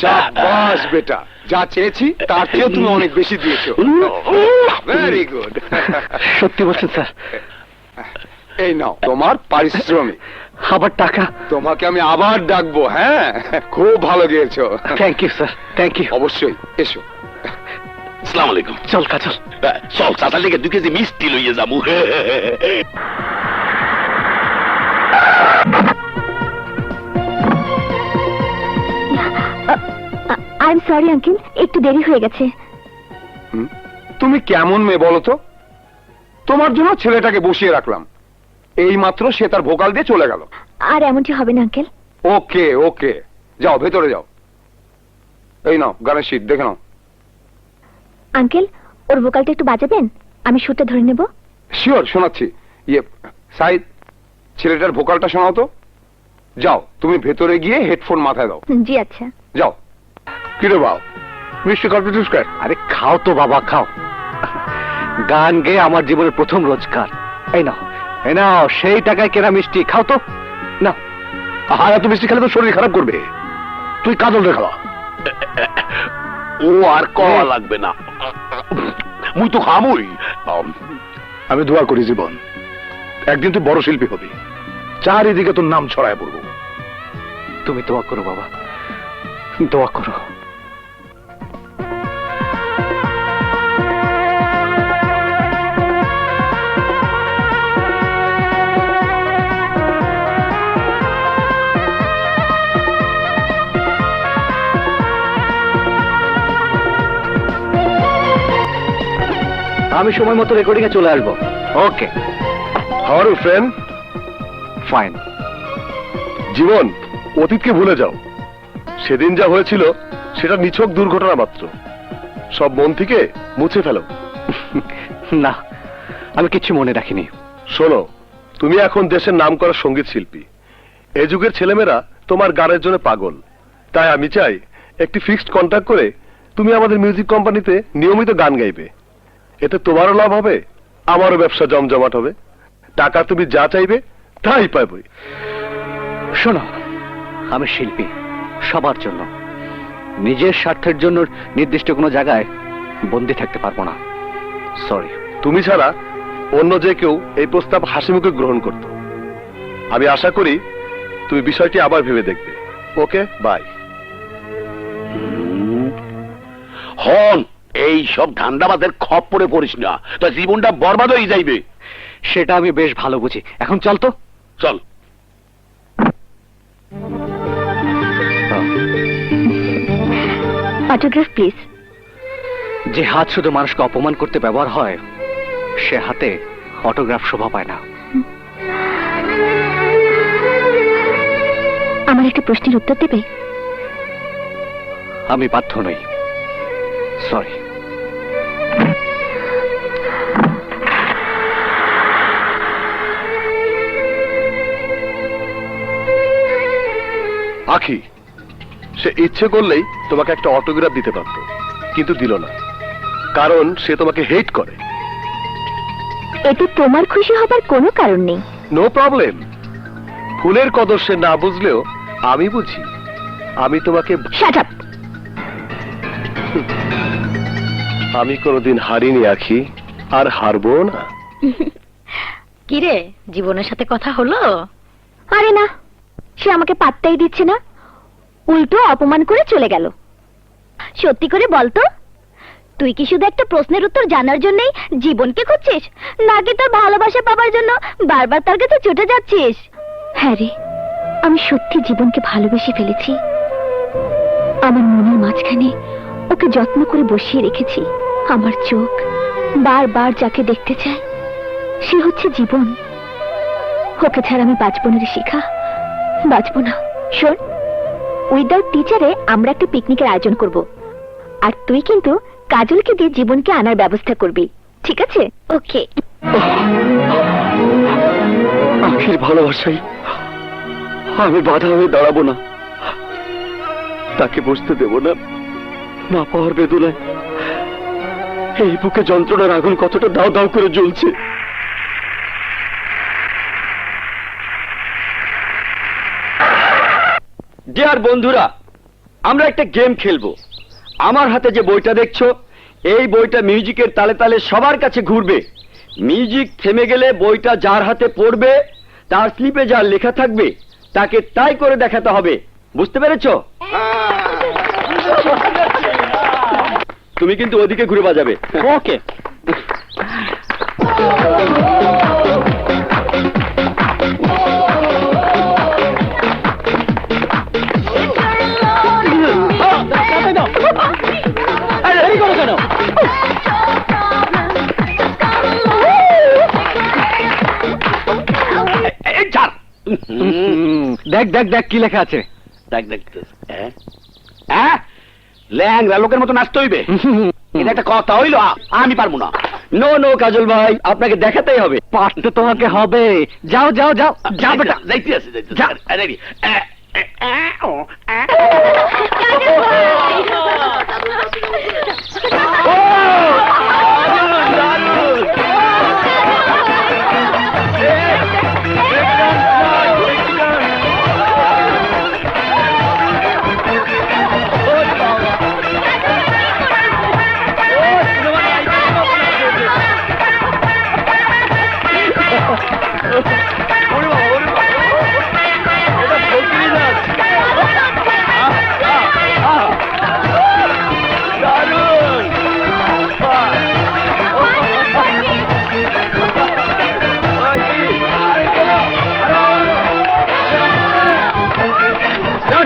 শাবাশ বেটা, যা চেয়েছি তার চেয়েও তুমি অনেক বেশি দিয়েছো। Very good. সত্যি বলছেন স্যার? এই নাও তোমার পারিশ্রমিক। আবার টাকা? তোমাকে আমি আবার ডাকবো। হ্যাঁ, খুব ভালো গেয়েছো। Thank you sir, thank you. অবশ্যই, এসো। আসসালামু আলাইকুম। চল কাজল, চল চাচার লেগে 2 কেজি মিষ্টি লইয়ে যাবো। আই এম সরি আঙ্কেল, একটু দেরি হয়ে গেছে। তুমি কেমন মেয়ে বলো তো? তোমার জন্য ছেলেটাকে বসিয়ে রাখলাম, এই মাত্র সে তার ভোকাল দিয়ে চলে গেল। আর এমনটি হবে না আঙ্কেল। ওকে ওকে, যাও ভেতরে যাও। এই নাও গানের শীট, দেখে নাও। আঙ্কেল, ওর ভোকালটা একটু বাজাবেন? আমি সুরটা ধরে নেব। শিওর, শোনাচ্ছি। সাইদ, ছেলেটার ভোকালটা শোনাও তো। যাও, তুমি ভেতরে গিয়ে হেডফোন মাথায় দাও। জি আচ্ছা। যাও। কিরে বাবা, মিষ্টি কম্পিউটার কার? আরে খাও তো বাবা, খাও। গান গেয়ে আমার জীবনের প্রথম রোজগার। এই নাও, এই নাও, সেই টাকায় কেনা মিষ্টি, খাও তো না। আর এত মিষ্টি খেলে তো শরীর খারাপ করবে। তুই কাজল রে খাওয়া। ও আর কওয়া লাগবে না, মুই তো খামুই। আমি দোয়া করি জীবন, একদিন তুই বড় শিল্পী হবি, চারিদিকে তোর নাম ছড়ায় পড়বো। তুমি দোয়া করো বাবা, দোয়া করো। আমি সময় মতো রেকর্ডিং এ চলে আসবো। Okay. How are you friend? Fine. জীবন, অতীতকে ভুলে যাও। সেদিন যা হয়েছিল সেটা নিছক দুর্ঘটনা মাত্র। সব মন থেকে মুছে ফেলো। না, আমি কিছু মনে রাখিনি। শোনো, তুমি এখন দেশের নামকরা সঙ্গীত শিল্পী। এই যুগের ছেলেমেয়েরা তোমার গানের জন্য পাগল। তাই আমি চাই একটি ফিক্সড কন্ট্রাক্ট করে তুমি আমাদের মিউজিক কোম্পানিতে নিয়মিত গান গাইবে। এতে তোমারও লাভ হবে, আমারও ব্যবসা জমজমাট হবে। টাকা তুমি যা চাইবে তাই পাবে। শোনো, আমি শিল্পী, সবার জন্য। নিজের স্বার্থের জন্য নির্দিষ্ট কোনো জায়গায় বন্দি থাকতে পারবো না। সরি। তুমি ছাড়া অন্য যে কেউ এই প্রস্তাব হাসি মুখে গ্রহণ করত। আমি আশা করি তুমি বিষয়টি আবার ভেবে দেখবে। ওকে, বাই। হন, এই সব ধান্দাবাদের খপ্পরে পড়িস না, তো জীবনটা বরবাদ হয়ে যাইবে। সেটা আমি বেশ ভালো বুঝি। এখন চল তো। চল। Autograph please. যে হাত শুধু মানুষকে অপমান করতে ব্যবহার হয়, সে হাতে অটোগ্রাফ শোভা পায় না। আমার একটা প্রশ্নের উত্তর দেবে? আমি বাধ্য নই। সরি। আখি, সে ইচ্ছে করলেই তোমাকে একটা অটোগ্রাফ দিতে পারত, কিন্তু দিল না, কারণ সে তোমাকে হেট করে। এতে তোমার খুশি হবার কোনো কারণ নেই। No problem. ফুলের কদর সে না বুঝলেও আমি বুঝি। আমি তোমাকে শাট আপ। আমি কোনোদিন হারিনি আখি, আর হারবো না। কিরে, জীবনের সাথে কথা হলো? আরে না, সে আমাকে পাত্তাই দিচ্ছে না, উল্টো অপমান করে চলে গেল। সত্যি করে বলতো, তুই কি শুধু একটা প্রশ্নের উত্তর জানার জন্যই জীবনকে খুঁজছিস, নাকি তোর ভালোবাসা পাবার জন্য বারবার তার কাছে ছুটে যাচ্ছিস? হ্যাঁ রে, আমি সত্যি জীবনকে ভালোবেসে ফেলেছি। আমার মনের মাঝখানে ওকে যত্ন করে বসিয়ে রেখেছি। আমার চোখ বারবার যাকে দেখতে চায় সে হচ্ছে জীবন। ওকে ছাড়া আমি বাঁচবো না রে শিখা, বাঁচবো না। শোন, উইদাউট টিচারে আমরা একটা পিকনিকের আয়োজন করব, আর তুই কিন্তু কাজলকে দিয়ে জীবনকে আনার ব্যবস্থা করবি, ঠিক আছে? ওকে। আখির ভালোবাসাই আমি বাধা হয়ে দাঁড়াবো না, তাকে বসতে দেব না। না পাওয়ার বেদনায় এই বুকে যন্ত্রণার আগুন কতটা দাও দাও করে জ্বলছে। ডিয়ার বন্ধুরা, আমরা একটা গেম খেলবো। আমার হাতে যে বইটা দেখছো, এই বইটা মিউজিকের তালে তালে সবার কাছে ঘুরবে। মিউজিক থেমে গেলে বইটা যার হাতে পড়বে, তার স্লিপে যা লেখা থাকবে তাকে তাই করে দেখাতে হবে। বুঝতে পেরেছো? তুমি কিন্তু ওদিকে ঘুরে বাজাবে। ওকে। দেখ দেখ দেখ কি লেখা আছে। দেখ দেখ ল্যাংরা লোকের মতো নাচতে হইবে। এটা একটা কথা হইলো? আমি পারবো না। নো নো কাজল ভাই, আপনাকে দেখাতেই হবে। পারতে তোমাকে হবে। যাও যাও যাও যাও বেটা। যাইতে আছে যা। রেডি।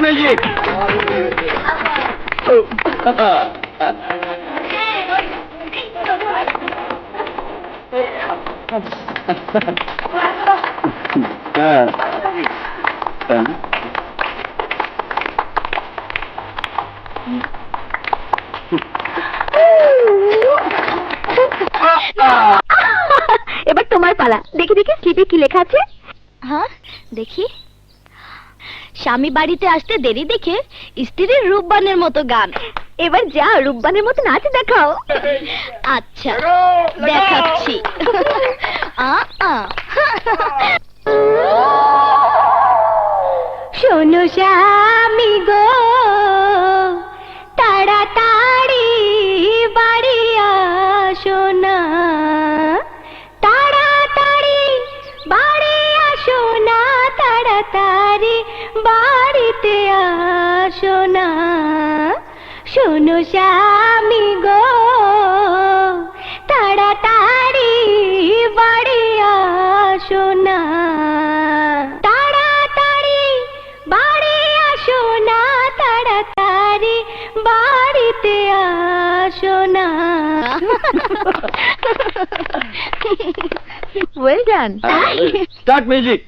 ম্যাজিক। এবার তোমার পালা। দেখি দেখি স্লিপে কি লেখা আছে। হ্যাঁ দেখি। স্বামী বাড়িতে আসতে দেরি দেখে স্ত্রীর রূপবানের মতো গান। এবার যা রূপবানের মতো নাচ দেখাও। আচ্ছা দেখাচ্ছি। শোনো স্বামী গো, তাড়াতাড়ি বাড়ি আসো না, তাড়াতাড়ি বাড়ি আসো না, তাড়াতাড়ি বাড়িতে আসো না। শোনো স্বামী গো, তাড়াতাড়ি বাড়ি আসো না, তাড়াতাড়ি বাড়ি আসো না, তাড়াতাড়ি বাড়িতে আসো না। Well done. Start music.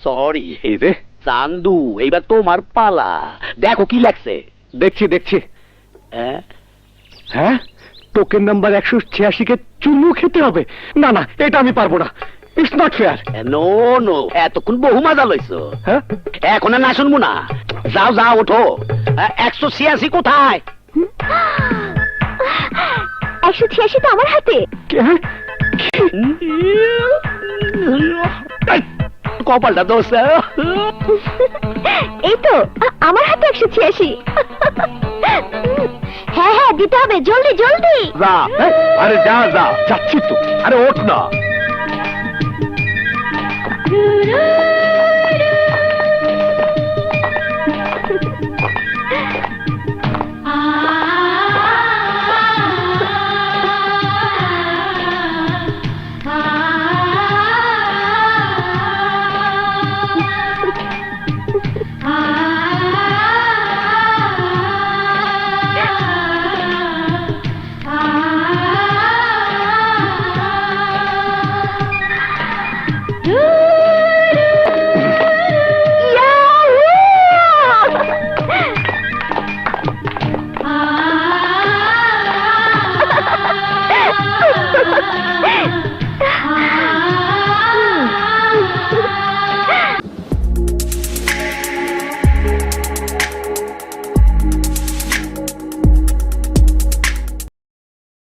Sorry এই রে, চান্দু, এইবার তোমার পালা। দেখো কি লাগছে। দেখছি দেখছি। হ্যাঁ হ্যাঁ, টোকেন নাম্বার 186-কে চুমু খেতে হবে। না না, এটা আমি পারবো না। It's not fair. No no, এতক্ষণ বহু মজা লইছো। হ্যাঁ, এখন আর না শুনবো না। যাও যাও ওঠো। 186 কোথায়? 186 তো আমার হাতে। হ্যাঁ? কপালটা দোষ। এই তো আমার হাতে 186। হ্যাঁ হ্যাঁ দিতে হবে, জলদি জলদি। যা। আরে যা যা। যাচ্ছি তো। আরে ওঠ না। Ooh.